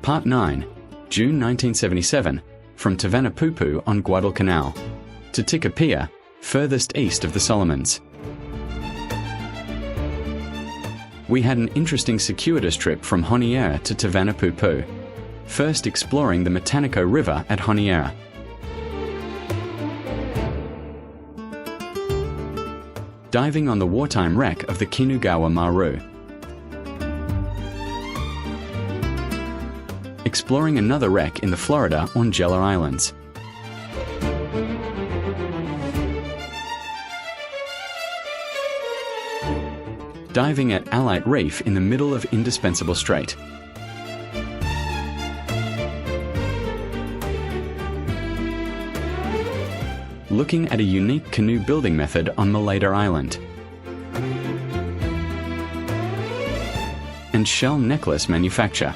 Part 9, June 1977, from Tavanipupu on Guadalcanal to Tikopia, furthest east of the Solomons. We had an interesting circuitous trip from Honiara to Tavanipupu, first exploring the Mataniko River at Honiara. Diving on the wartime wreck of the Kinugawa Maru. Exploring another wreck in the Florida Angela Islands. Diving at Alite Reef in the middle of Indispensable Strait. Looking at a unique canoe building method on Malaupaina Island. And shell necklace manufacture.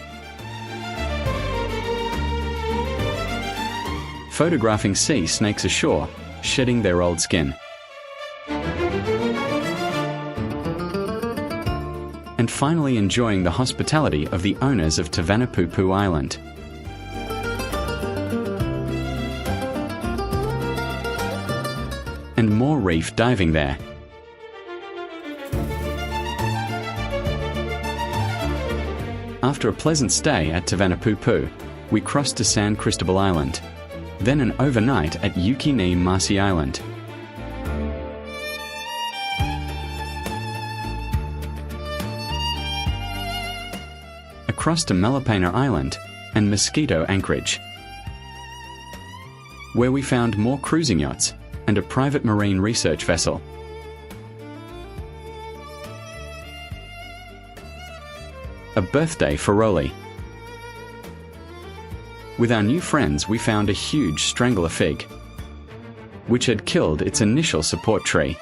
Photographing sea snakes ashore, shedding their old skin. And finally enjoying the hospitality of the owners of Tavanipupu Island. And more reef diving there. After a pleasant stay at Tavanipupu, we crossed to San Cristobal Island, then an overnight at Yukini Masi Island. Across to Malaupaina Island and Mosquito Anchorage, where we found more cruising yachts and a private marine research vessel. A birthday for Rolly. With our new friends, we found a huge strangler fig, which had killed its initial support tree,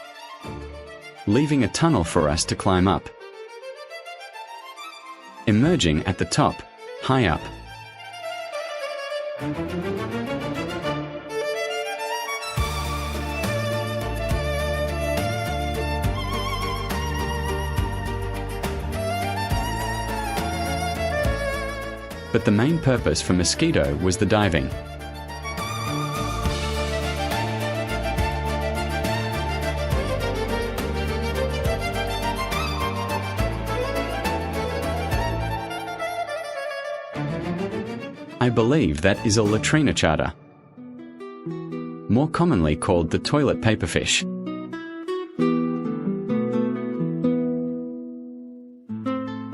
leaving a tunnel for us to climb up. Emerging at the top, high up. But the main purpose for Mosquito was the diving. I believe that is a latrina chata, more commonly called the toilet paperfish.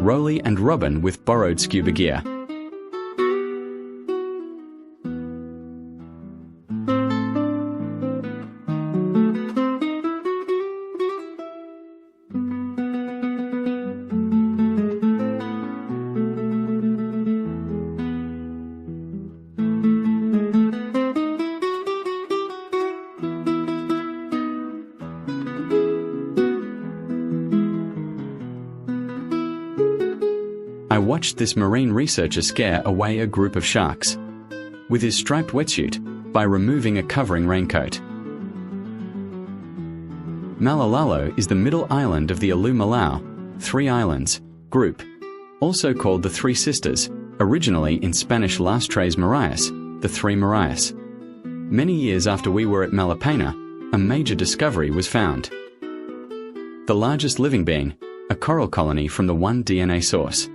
Rolly and Robin with borrowed scuba gear. I watched this marine researcher scare away a group of sharks with his striped wetsuit by removing a covering raincoat. Malalalo is the middle island of the Alu-Malau, Three Islands, group, also called the Three Sisters, originally in Spanish Las Tres Marias, the Three Marias. Many years after we were at Malaupaina, a major discovery was found. The largest living being, a coral colony from the one DNA source,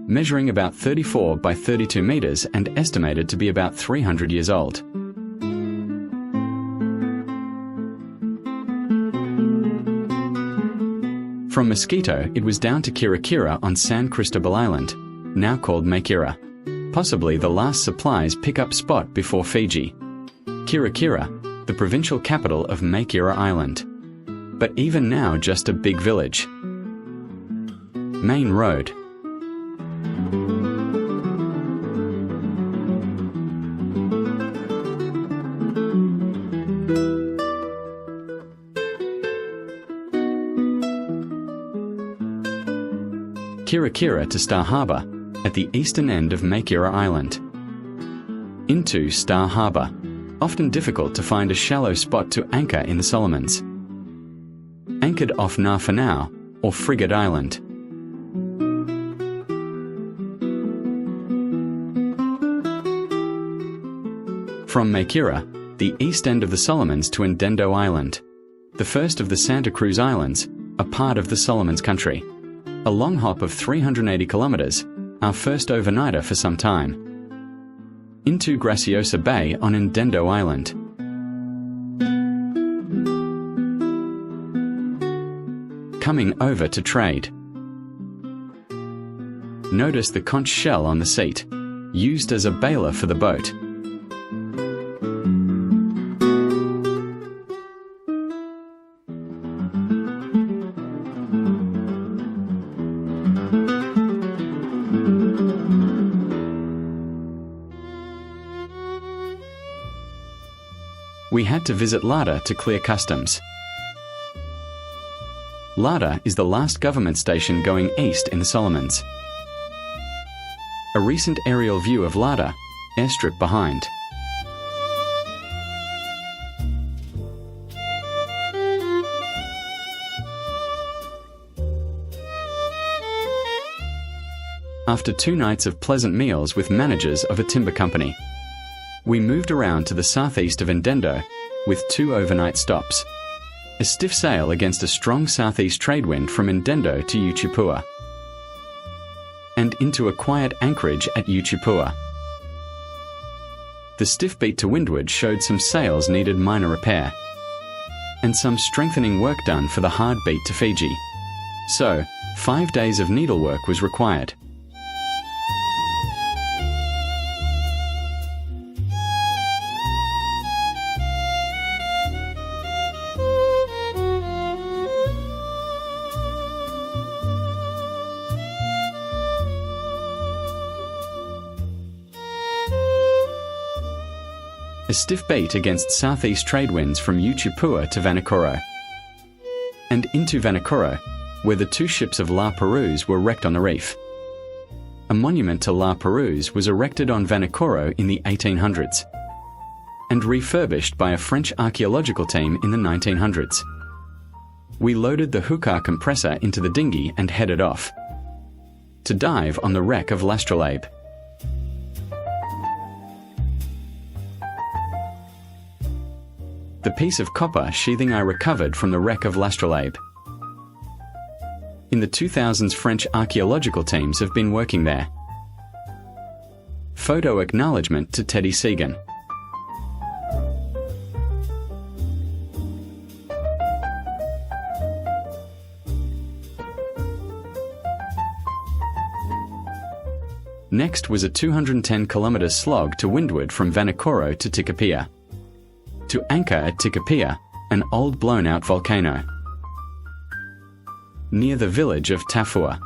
measuring about 34 by 32 meters and estimated to be about 300 years old. From Mosquito, it was down to Kirakira on San Cristobal Island, now called Makira, possibly the last supplies pick-up spot before Fiji. Kirakira, the provincial capital of Makira Island, but even now just a big village. Main Road. Kirakira to Star Harbour, at the eastern end of Makira Island. Into Star Harbour, often difficult to find a shallow spot to anchor in the Solomons. Anchored off Nafanau, or Frigate Island. From Makira, the east end of the Solomons, to Ndendo Island, the first of the Santa Cruz Islands, a part of the Solomons country. A long hop of 380 kilometers, our first overnighter for some time. Into Graciosa Bay on Ndendo Island. Coming over to trade. Notice the conch shell on the seat, used as a bailer for the boat. We had to visit Lada to clear customs. Lada is the last government station going east in the Solomons. A recent aerial view of Lada, airstrip behind. After 2 nights of pleasant meals with managers of a timber company, we moved around to the southeast of Ndendo with 2 overnight stops. A stiff sail against a strong southeast trade wind from Ndendo to Utupua, and into a quiet anchorage at Utupua. The stiff beat to windward showed some sails needed minor repair, and some strengthening work done for the hard beat to Fiji. So, 5 days of needlework was required. A stiff bait against southeast trade winds from Utupua to Vanikoro, and into Vanikoro, where the 2 ships of La Perouse were wrecked on the reef. A monument to La Perouse was erected on Vanikoro in the 1800s, and refurbished by a French archaeological team in the 1900s. We loaded the hookah compressor into the dinghy and headed off to dive on the wreck of L'Astrolabe. The piece of copper sheathing I recovered from the wreck of L'Astrolabe. In the 2000s, French archaeological teams have been working there. Photo acknowledgement to Teddy Segan. Next was a 210-kilometer slog to windward from Vanikoro to Tikopia. To anchor at Tikopia, an old blown-out volcano, near the village of Tafua.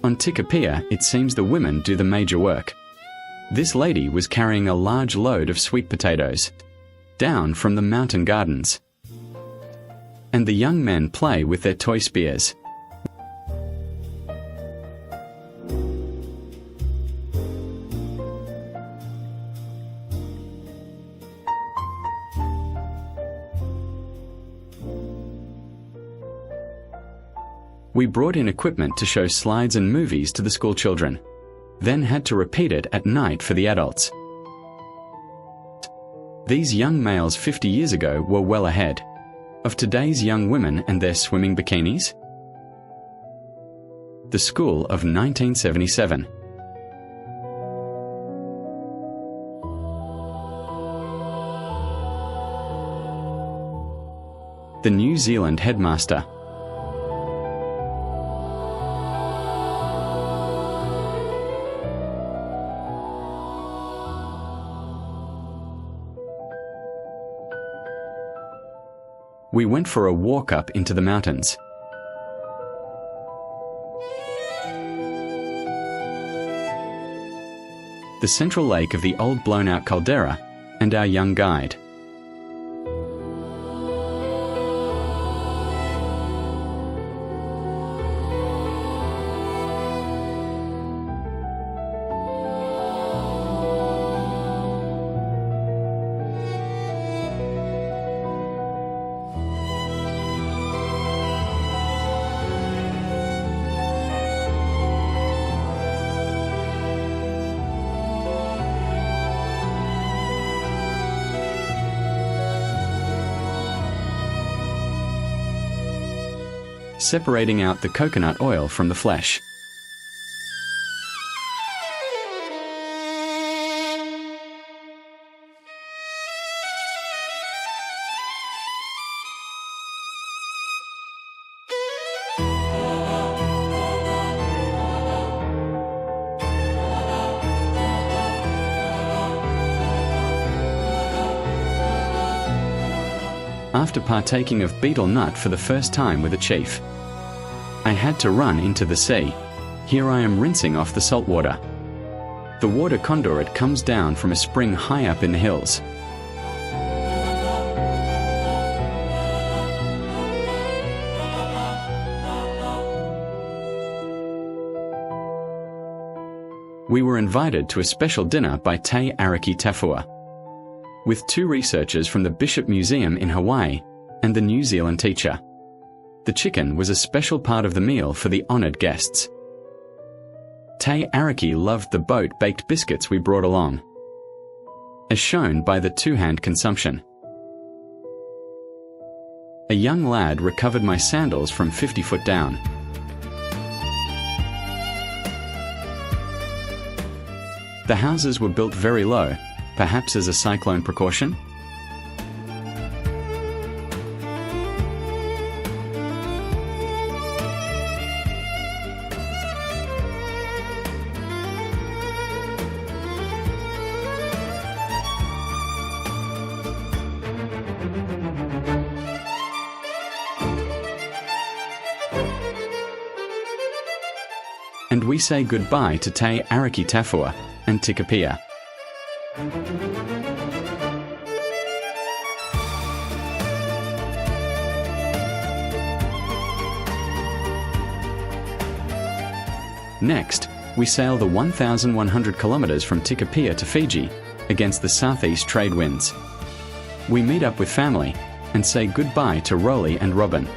On Tikopia, it seems the women do the major work. This lady was carrying a large load of sweet potatoes, down from the mountain gardens. And the young men play with their toy spears. We brought in equipment to show slides and movies to the school children, then had to repeat it at night for the adults. These young males 50 years ago were well ahead of today's young women and their swimming bikinis. The School of 1977. The New Zealand headmaster. We went for a walk up into the mountains. The central lake of the old blown-out caldera, and our young guide. Separating out the coconut oil from the flesh. After partaking of betel nut for the first time with a chief, I had to run into the sea. Here I am rinsing off the salt water. The water conduit comes down from a spring high up in the hills. We were invited to a special dinner by Te Ariki Tafua, with 2 researchers from the Bishop Museum in Hawaii and the New Zealand teacher. The chicken was a special part of the meal for the honoured guests. Te Ariki loved the boat-baked biscuits we brought along, as shown by the 2-hand consumption. A young lad recovered my sandals from 50 foot down. The houses were built very low, perhaps as a cyclone precaution. And we say goodbye to Te Ariki Tafua and Tikopia. Next, we sail the 1,100 kilometers from Tikopia to Fiji against the southeast trade winds. We meet up with family and say goodbye to Rolly and Robin.